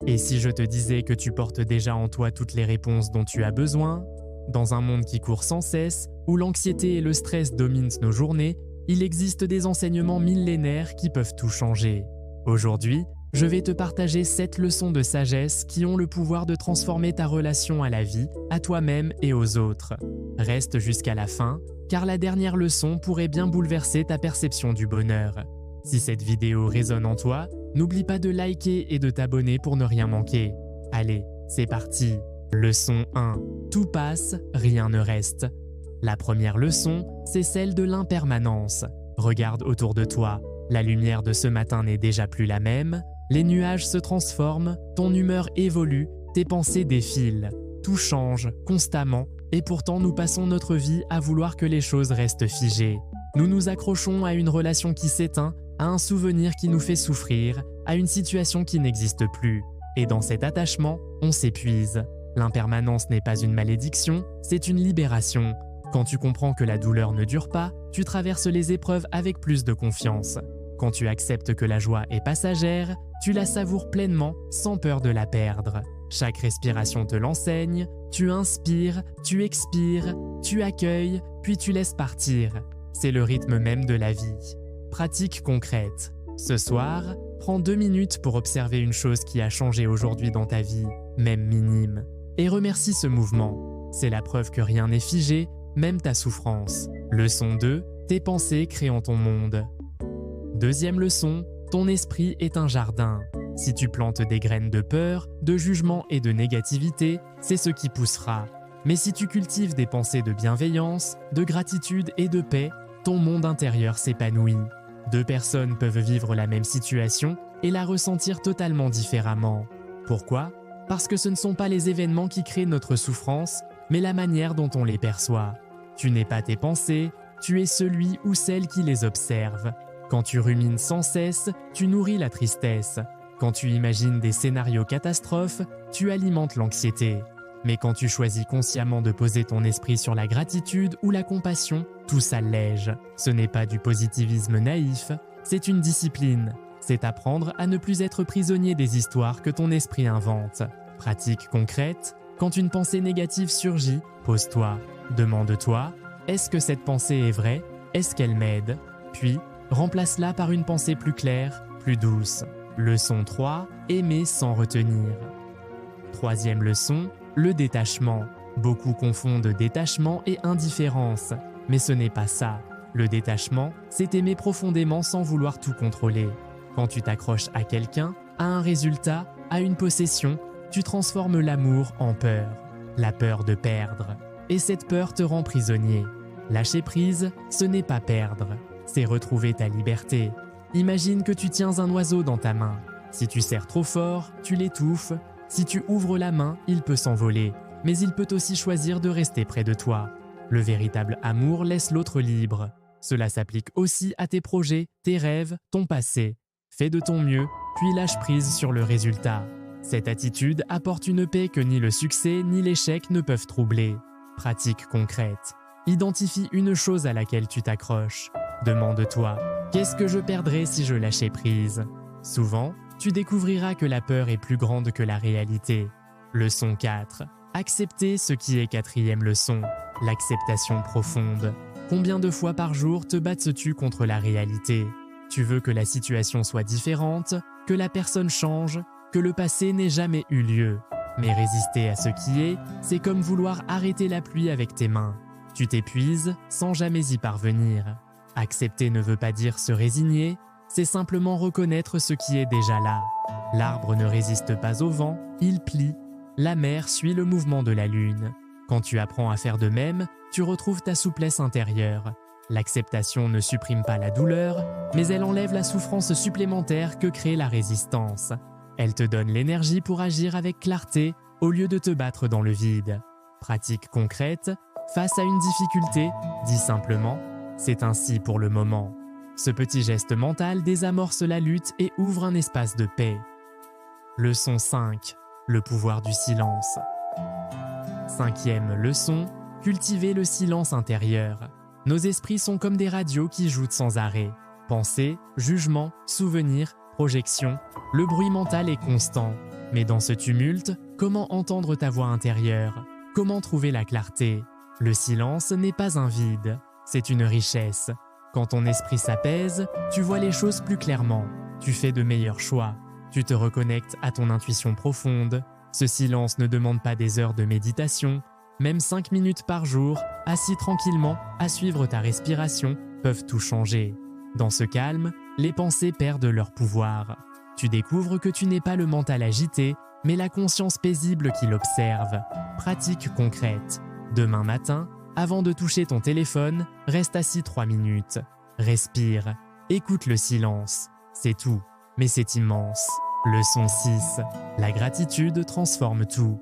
Et si je te disais que tu portes déjà en toi toutes les réponses dont tu as besoin? Dans un monde qui court sans cesse, où l'anxiété et le stress dominent nos journées, il existe des enseignements millénaires qui peuvent tout changer. Aujourd'hui, je vais te partager 7 leçons de sagesse qui ont le pouvoir de transformer ta relation à la vie, à toi-même et aux autres. Reste jusqu'à la fin, car la dernière leçon pourrait bien bouleverser ta perception du bonheur. Si cette vidéo résonne en toi, n'oublie pas de liker et de t'abonner pour ne rien manquer. Allez, c'est parti! Leçon 1. Tout passe, rien ne reste. La première leçon, c'est celle de l'impermanence. Regarde autour de toi, la lumière de ce matin n'est déjà plus la même, les nuages se transforment, ton humeur évolue, tes pensées défilent. Tout change constamment et pourtant nous passons notre vie à vouloir que les choses restent figées. Nous nous accrochons à une relation qui s'éteint, à un souvenir qui nous fait souffrir, à une situation qui n'existe plus. Et dans cet attachement, on s'épuise. L'impermanence n'est pas une malédiction, c'est une libération. Quand tu comprends que la douleur ne dure pas, tu traverses les épreuves avec plus de confiance. Quand tu acceptes que la joie est passagère, tu la savoures pleinement sans peur de la perdre. Chaque respiration te l'enseigne, tu inspires, tu expires, tu accueilles, puis tu laisses partir. C'est le rythme même de la vie. Pratique concrète. Ce soir, prends 2 minutes pour observer une chose qui a changé aujourd'hui dans ta vie, même minime. Et remercie ce mouvement. C'est la preuve que rien n'est figé, même ta souffrance. Leçon 2. Tes pensées créant ton monde. Deuxième leçon, ton esprit est un jardin. Si tu plantes des graines de peur, de jugement et de négativité, c'est ce qui poussera. Mais si tu cultives des pensées de bienveillance, de gratitude et de paix, ton monde intérieur s'épanouit. 2 personnes peuvent vivre la même situation et la ressentir totalement différemment. Pourquoi ? Parce que ce ne sont pas les événements qui créent notre souffrance, mais la manière dont on les perçoit. Tu n'es pas tes pensées, tu es celui ou celle qui les observe. Quand tu rumines sans cesse, tu nourris la tristesse. Quand tu imagines des scénarios catastrophes, tu alimentes l'anxiété. Mais quand tu choisis consciemment de poser ton esprit sur la gratitude ou la compassion, tout s'allège. Ce n'est pas du positivisme naïf, c'est une discipline. C'est apprendre à ne plus être prisonnier des histoires que ton esprit invente. Pratique concrète, quand une pensée négative surgit, pose-toi. Demande-toi, est-ce que cette pensée est vraie? Est-ce qu'elle m'aide? Puis, remplace-la par une pensée plus claire, plus douce. Leçon 3, aimer sans retenir. Troisième leçon, le détachement. Beaucoup confondent détachement et indifférence, mais ce n'est pas ça. Le détachement, c'est aimer profondément sans vouloir tout contrôler. Quand tu t'accroches à quelqu'un, à un résultat, à une possession, tu transformes l'amour en peur. La peur de perdre. Et cette peur te rend prisonnier. Lâcher prise, ce n'est pas perdre. C'est retrouver ta liberté. Imagine que tu tiens un oiseau dans ta main. Si tu serres trop fort, tu l'étouffes. Si tu ouvres la main, il peut s'envoler. Mais il peut aussi choisir de rester près de toi. Le véritable amour laisse l'autre libre. Cela s'applique aussi à tes projets, tes rêves, ton passé. Fais de ton mieux, puis lâche prise sur le résultat. Cette attitude apporte une paix que ni le succès ni l'échec ne peuvent troubler. Pratique concrète. Identifie une chose à laquelle tu t'accroches. Demande-toi, qu'est-ce que je perdrais si je lâchais prise? Souvent, tu découvriras que la peur est plus grande que la réalité. Leçon 4. Accepter ce qui est 4e leçon. L'acceptation profonde. Combien de fois par jour te battes-tu contre la réalité? Tu veux que la situation soit différente, que la personne change, que le passé n'ait jamais eu lieu. Mais résister à ce qui est, c'est comme vouloir arrêter la pluie avec tes mains. Tu t'épuises sans jamais y parvenir. Accepter ne veut pas dire se résigner, c'est simplement reconnaître ce qui est déjà là. L'arbre ne résiste pas au vent, il plie. La mer suit le mouvement de la lune. Quand tu apprends à faire de même, tu retrouves ta souplesse intérieure. L'acceptation ne supprime pas la douleur, mais elle enlève la souffrance supplémentaire que crée la résistance. Elle te donne l'énergie pour agir avec clarté au lieu de te battre dans le vide. Pratique concrète, face à une difficulté, dis simplement « c'est ainsi pour le moment ». Ce petit geste mental désamorce la lutte et ouvre un espace de paix. Leçon 5. Le pouvoir du silence. 5e leçon, cultiver le silence intérieur. Nos esprits sont comme des radios qui jouent sans arrêt. Pensées, jugements, souvenirs, projections, le bruit mental est constant. Mais dans ce tumulte, comment entendre ta voix intérieure? Comment trouver la clarté? Le silence n'est pas un vide, c'est une richesse. Quand ton esprit s'apaise, tu vois les choses plus clairement, tu fais de meilleurs choix, tu te reconnectes à ton intuition profonde. Ce silence ne demande pas des heures de méditation, même 5 minutes par jour, assis tranquillement, à suivre ta respiration, peuvent tout changer. Dans ce calme, les pensées perdent leur pouvoir. Tu découvres que tu n'es pas le mental agité, mais la conscience paisible qui l'observe. Pratique concrète. Demain matin, avant de toucher ton téléphone, reste assis 3 minutes. Respire. Écoute le silence. C'est tout, mais c'est immense. Leçon 6. La gratitude transforme tout.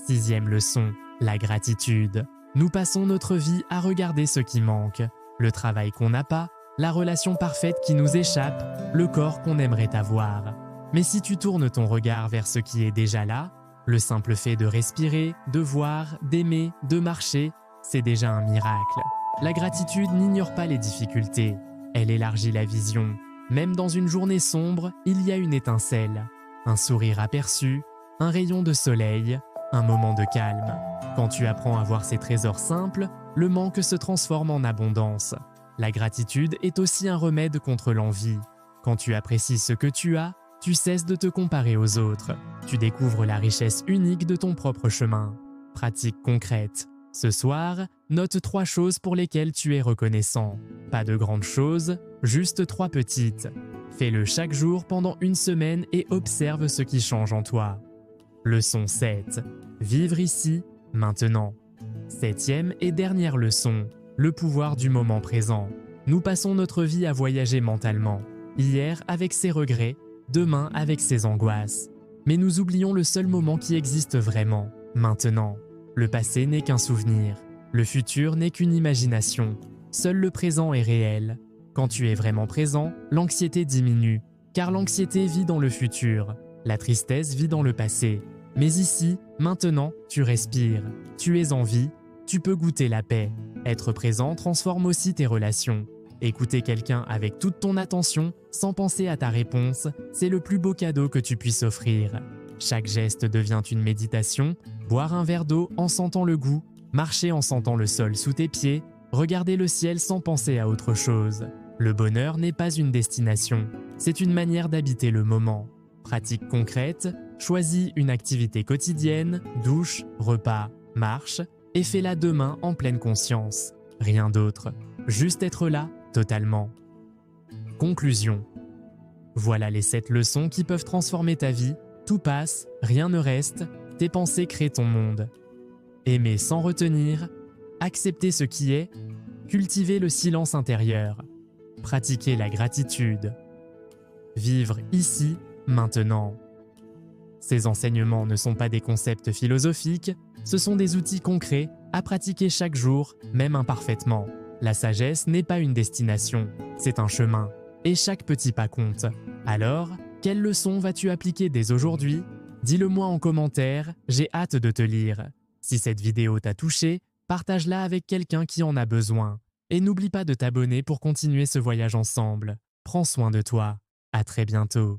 6e leçon. La gratitude. Nous passons notre vie à regarder ce qui manque. Le travail qu'on n'a pas, la relation parfaite qui nous échappe, le corps qu'on aimerait avoir. Mais si tu tournes ton regard vers ce qui est déjà là, le simple fait de respirer, de voir, d'aimer, de marcher, c'est déjà un miracle. La gratitude n'ignore pas les difficultés. Elle élargit la vision. Même dans une journée sombre, il y a une étincelle, un sourire aperçu, un rayon de soleil, un moment de calme. Quand tu apprends à voir ces trésors simples, le manque se transforme en abondance. La gratitude est aussi un remède contre l'envie. Quand tu apprécies ce que tu as, tu cesses de te comparer aux autres. Tu découvres la richesse unique de ton propre chemin. Pratique concrète. Ce soir, note 3 choses pour lesquelles tu es reconnaissant. Pas de grandes choses, juste 3 petites. Fais-le chaque jour pendant 1 semaine et observe ce qui change en toi. Leçon 7. Vivre ici, maintenant. 7e et dernière leçon. Le pouvoir du moment présent. Nous passons notre vie à voyager mentalement. Hier avec ses regrets, demain avec ses angoisses. Mais nous oublions le seul moment qui existe vraiment, maintenant. Le passé n'est qu'un souvenir. Le futur n'est qu'une imagination. Seul le présent est réel. Quand tu es vraiment présent, l'anxiété diminue. Car l'anxiété vit dans le futur. La tristesse vit dans le passé. Mais ici, maintenant, tu respires. Tu es en vie. Tu peux goûter la paix. Être présent transforme aussi tes relations. Écouter quelqu'un avec toute ton attention, sans penser à ta réponse, c'est le plus beau cadeau que tu puisses offrir. Chaque geste devient une méditation. Boire un verre d'eau en sentant le goût, marcher en sentant le sol sous tes pieds, regarder le ciel sans penser à autre chose. Le bonheur n'est pas une destination, c'est une manière d'habiter le moment. Pratique concrète, choisis une activité quotidienne, douche, repas, marche, et fais-la demain en pleine conscience. Rien d'autre. Juste être là, totalement. Conclusion. Voilà les 7 leçons qui peuvent transformer ta vie. Tout passe, rien ne reste, tes pensées créent ton monde. Aimer sans retenir, accepter ce qui est, cultiver le silence intérieur, pratiquer la gratitude, vivre ici, maintenant. Ces enseignements ne sont pas des concepts philosophiques, ce sont des outils concrets à pratiquer chaque jour, même imparfaitement. La sagesse n'est pas une destination, c'est un chemin, et chaque petit pas compte. Alors, quelle leçon vas-tu appliquer dès aujourd'hui? Dis-le-moi en commentaire, j'ai hâte de te lire. Si cette vidéo t'a touché, partage-la avec quelqu'un qui en a besoin. Et n'oublie pas de t'abonner pour continuer ce voyage ensemble. Prends soin de toi. À très bientôt.